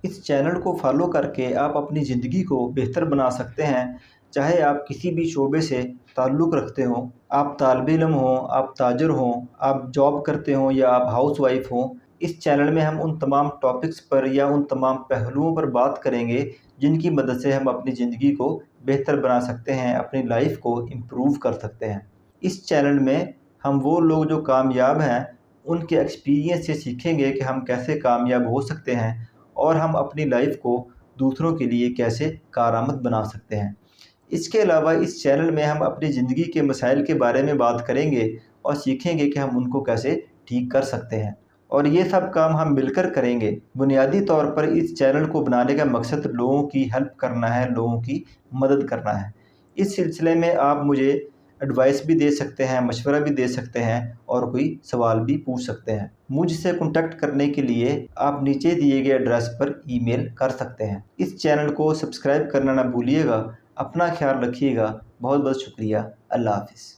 इस चैनल को फॉलो करके आप अपनी ज़िंदगी को बेहतर बना सकते हैं। चाहे आप किसी भी शोबे से ताल्लुक़ रखते हों, आप तालिब इल्म हों, आप ताजर हों, आप जॉब करते हों या आप हाउस वाइफ हों, इस चैनल में हम उन तमाम टॉपिक्स पर या उन तमाम पहलुओं पर बात करेंगे जिनकी मदद से हम अपनी ज़िंदगी को बेहतर बना सकते हैं, अपनी लाइफ को इम्प्रूव कर सकते हैं। इस चैनल में हम वो लोग जो कामयाब हैं उनके एक्सपीरियंस से सीखेंगे कि हम कैसे कामयाब हो सकते हैं और हम अपनी लाइफ को दूसरों के लिए कैसे कारआमद बना सकते हैं। इसके अलावा इस चैनल में हम अपनी ज़िंदगी के मसाइल के बारे में बात करेंगे और सीखेंगे कि हम उनको कैसे ठीक कर सकते हैं, और ये सब काम हम मिलकर करेंगे। बुनियादी तौर पर इस चैनल को बनाने का मकसद लोगों की हेल्प करना है, लोगों की मदद करना है। इस सिलसिले में आप मुझे एडवाइस भी दे सकते हैं, मशवरा भी दे सकते हैं और कोई सवाल भी पूछ सकते हैं। मुझसे कॉन्टैक्ट करने के लिए आप नीचे दिए गए एड्रेस पर ईमेल कर सकते हैं। इस चैनल को सब्सक्राइब करना ना भूलिएगा। अपना ख्याल रखिएगा। बहुत बहुत शुक्रिया। अल्लाह हाफ़िज़।